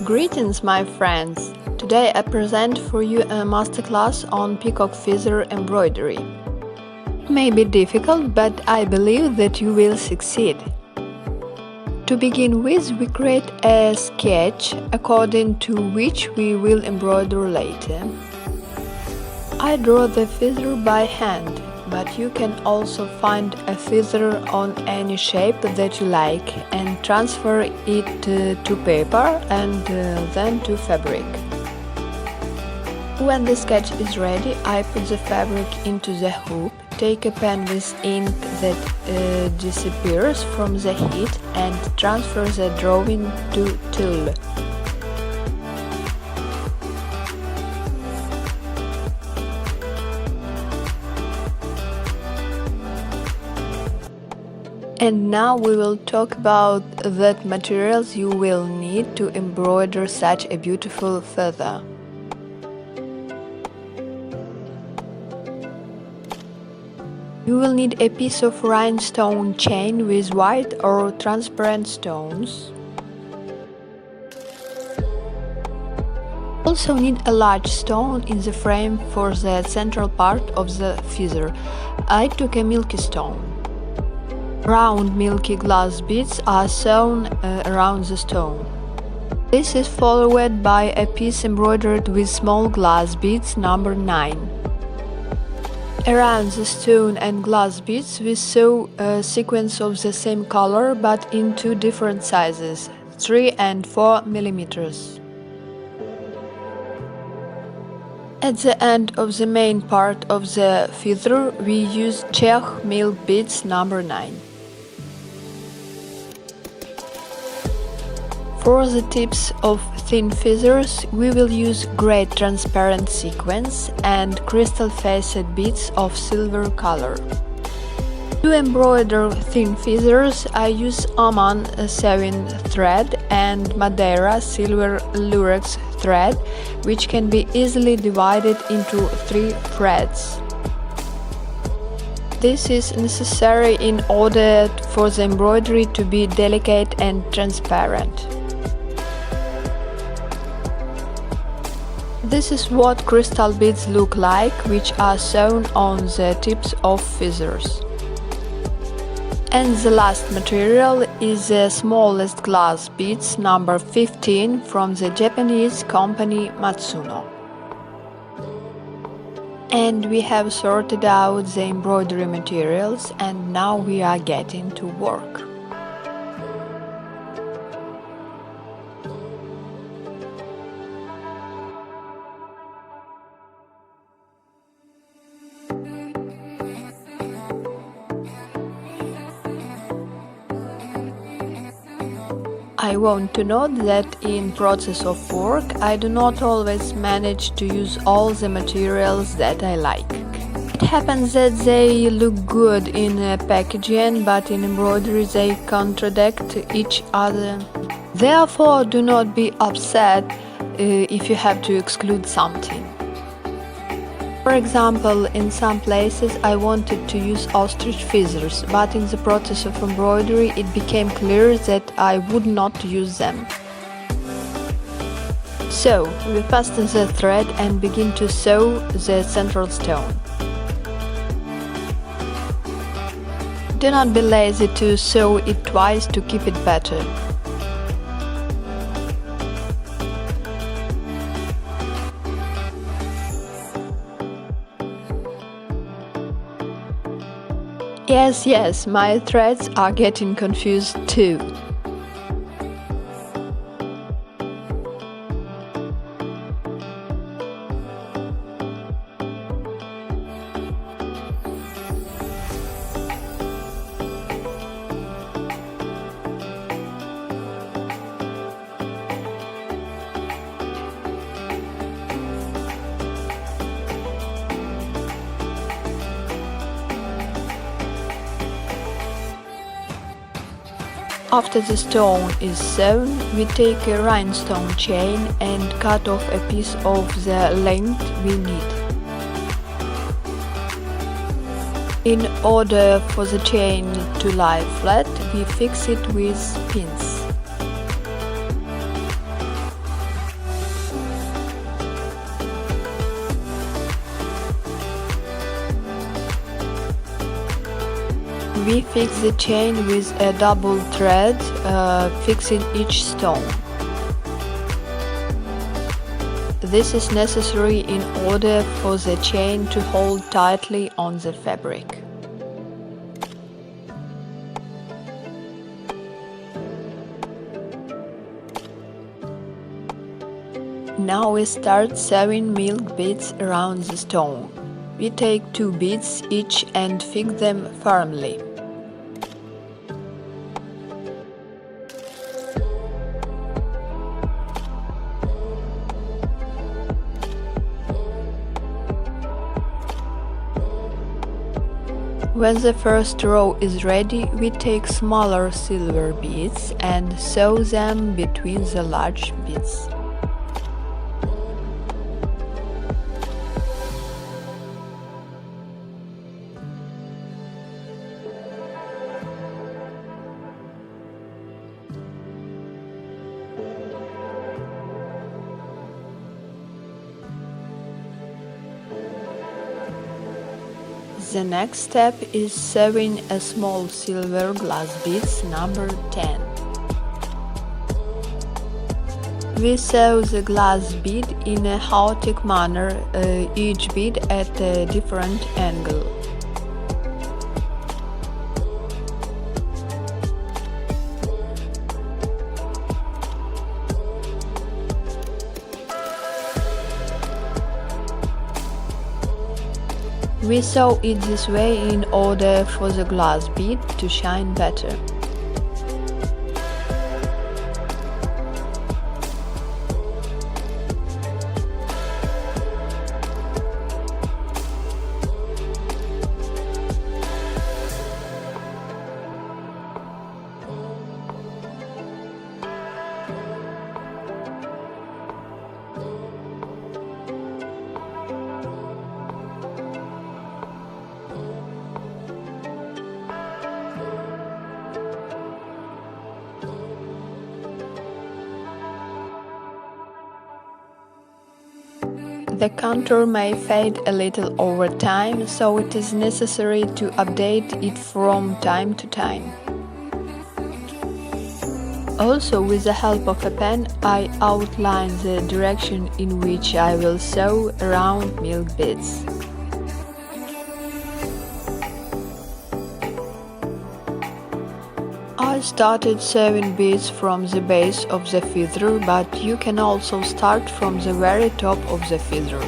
Greetings, my friends! Today I present for you a masterclass on Peacock feather embroidery. It may be difficult, but I believe that you will succeed. To begin with, we create a sketch according to which we will embroider later. I draw the feather by hand, but you can also find a feather on any shape that you like and transfer it to paper and then to fabric. When the sketch is ready, I put the fabric into the hoop, take a pen with ink that disappears from the heat and transfer the drawing to tulle. And now we will talk about the materials you will need to embroider such a beautiful feather. You will need a piece of rhinestone chain with white or transparent stones. Also need a large stone in the frame for the central part of the feather. I took a milky stone. Round milky glass beads are sewn around the stone. This is followed by a piece embroidered with small glass beads number 9. Around the stone and glass beads we sew a sequence of the same color but in two different sizes, 3 and 4 millimeters. At the end of the main part of the feather we use Czech milk beads number 9. For the tips of thin feathers, we will use gray transparent sequins and crystal-faced beads of silver color. To embroider thin feathers, I use Oman sewing thread and Madeira silver lurex thread, which can be easily divided into 3 threads. This is necessary in order for the embroidery to be delicate and transparent. This is what crystal beads look like, which are sewn on the tips of feathers. And the last material is the smallest glass beads number 15 from the Japanese company Matsuno. And we have sorted out the embroidery materials and now we are getting to work. I want to note that in process of work I do not always manage to use all the materials that I like. It happens that they look good in packaging, but in embroidery they contradict each other. Therefore, do not be upset if you have to exclude something. For example, in some places I wanted to use ostrich feathers, but in the process of embroidery it became clear that I would not use them. So, we fasten the thread and begin to sew the central stone. Do not be lazy to sew it twice to keep it better. Yes, my threads are getting confused too. After the stone is sewn, we take a rhinestone chain and cut off a piece of the length we need. In order for the chain to lie flat, we fix it with pins. We fix the chain with a double thread, fixing each stone. This is necessary in order for the chain to hold tightly on the fabric. Now we start sewing milk beads around the stone. We take 2 beads each and fix them firmly. When the first row is ready, we take smaller silver beads and sew them between the large beads. The next step is sewing a small silver glass beads number 10. We sew the glass bead in a chaotic manner, each bead at a different angle. We sew it this way in order for the glass bead to shine better. The contour may fade a little over time, so it is necessary to update it from time to time. Also, with the help of a pen, I outline the direction in which I will sew around milk beads. I started sewing beads from the base of the feather, but you can also start from the very top of the feather.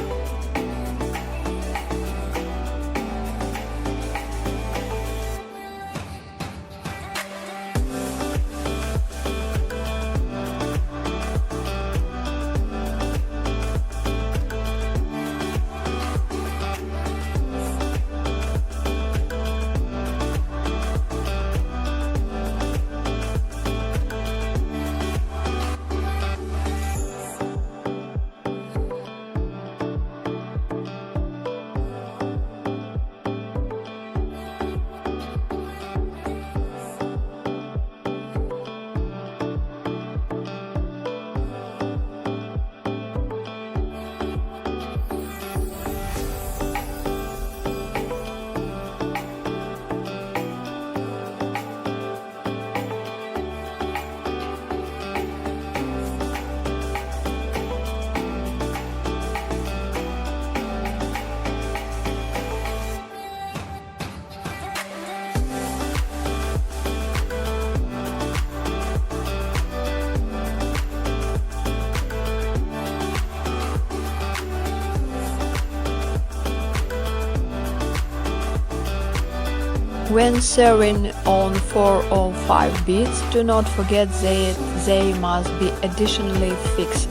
When sewing on 4 or 5 beads, do not forget that they must be additionally fixed.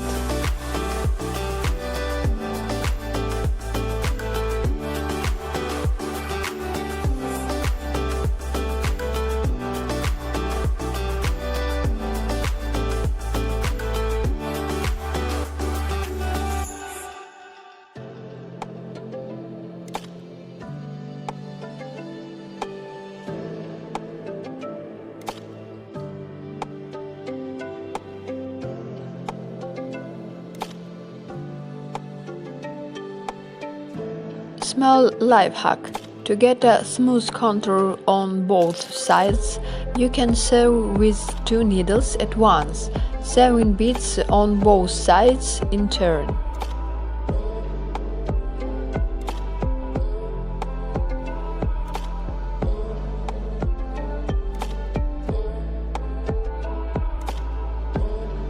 Small life hack. To get a smooth contour on both sides, you can sew with 2 needles at once, sewing beads on both sides in turn.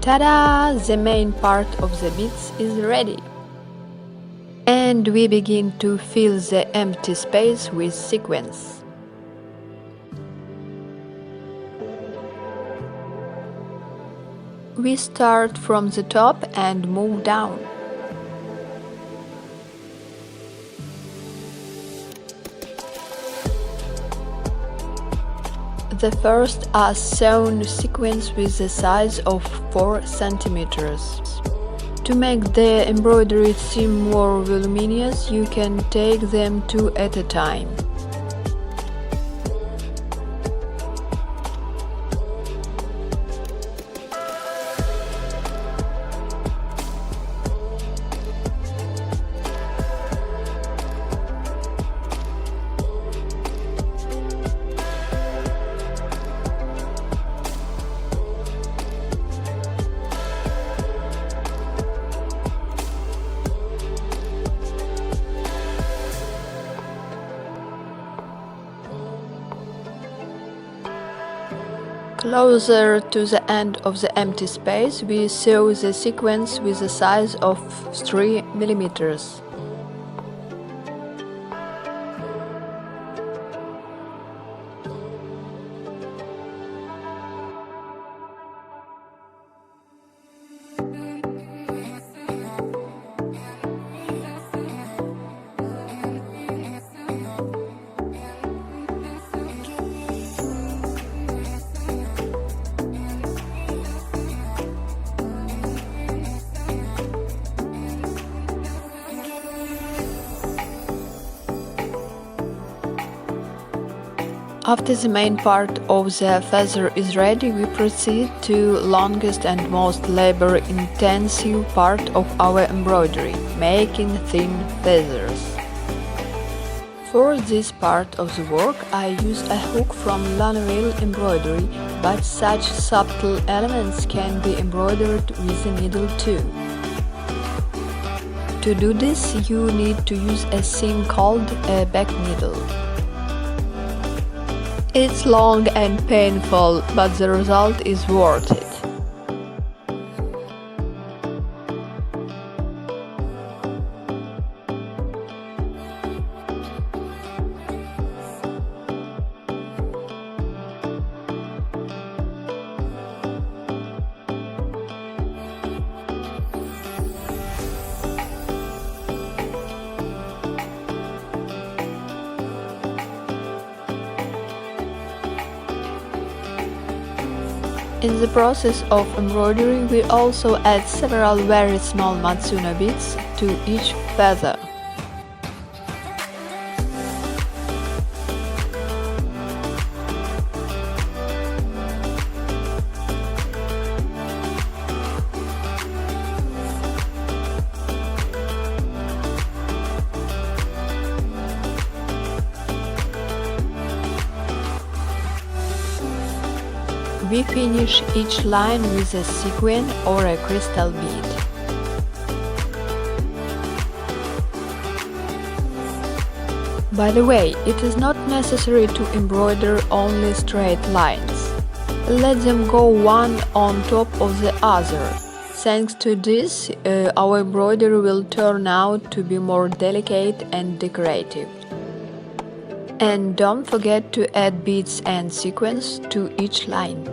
Ta-da! The main part of the beads is ready. And we begin to fill the empty space with sequins. We start from the top and move down. The first are sewn sequins with the size of 4 centimeters. To make the embroidery seem more voluminous, you can take them 2 at a time. Closer to the end of the empty space, we sew the sequins with a size of 3 millimeters. After the main part of the feather is ready, we proceed to longest and most labor-intensive part of our embroidery, making thin feathers. For this part of the work, I use a hook from Lanoil embroidery, but such subtle elements can be embroidered with a needle too. To do this, you need to use a seam called a back needle. It's long and painful, but the result is worth it. In the process of embroidery, we also add several very small Matsuno beads to each feather. We finish each line with a sequin or a crystal bead. By the way, it is not necessary to embroider only straight lines. Let them go one on top of the other. Thanks to this, our embroidery will turn out to be more delicate and decorative. And don't forget to add beads and sequins to each line.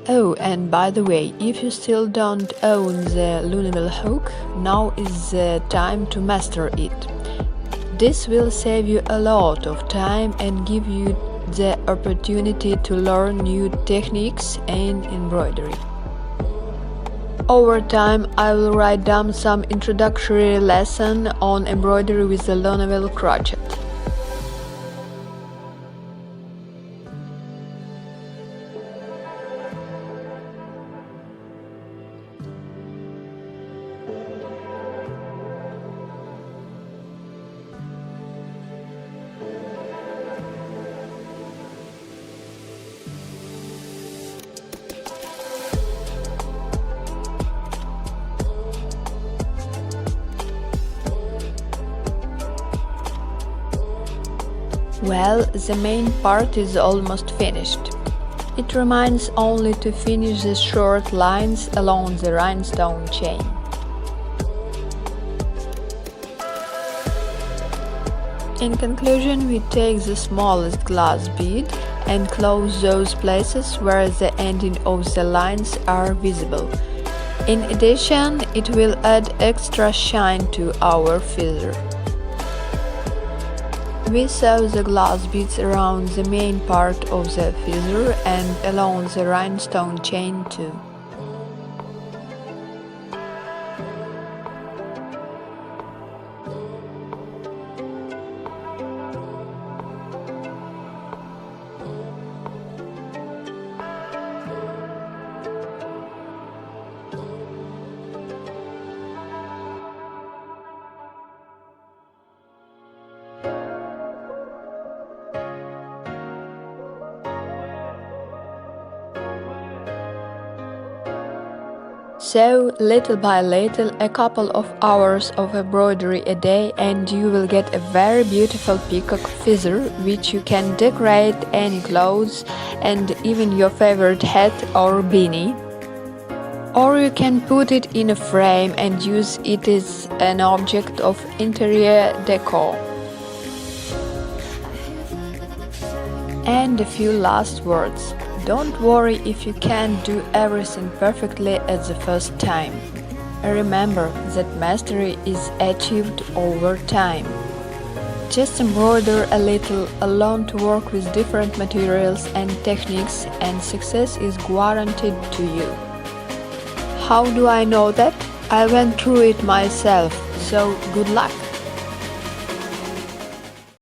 Oh, and by the way, if you still don't own the Lunable hook, now is the time to master it. This will save you a lot of time and give you the opportunity to learn new techniques in embroidery. Over time, I will write down some introductory lesson on embroidery with the Lunable crochet. Well, the main part is almost finished. It remains only to finish the short lines along the rhinestone chain. In conclusion, we take the smallest glass bead and close those places where the ending of the lines are visible. In addition, it will add extra shine to our feather. We sew the glass beads around the main part of the feather and along the rhinestone chain too. So, little by little, a couple of hours of embroidery a day and you will get a very beautiful peacock feather which you can decorate any clothes and even your favorite hat or beanie. Or you can put it in a frame and use it as an object of interior decor. And a few last words. Don't worry if you can't do everything perfectly at the first time. Remember that mastery is achieved over time. Just embroider a little, learn to work with different materials and techniques, and success is guaranteed to you. How do I know that? I went through it myself, so good luck!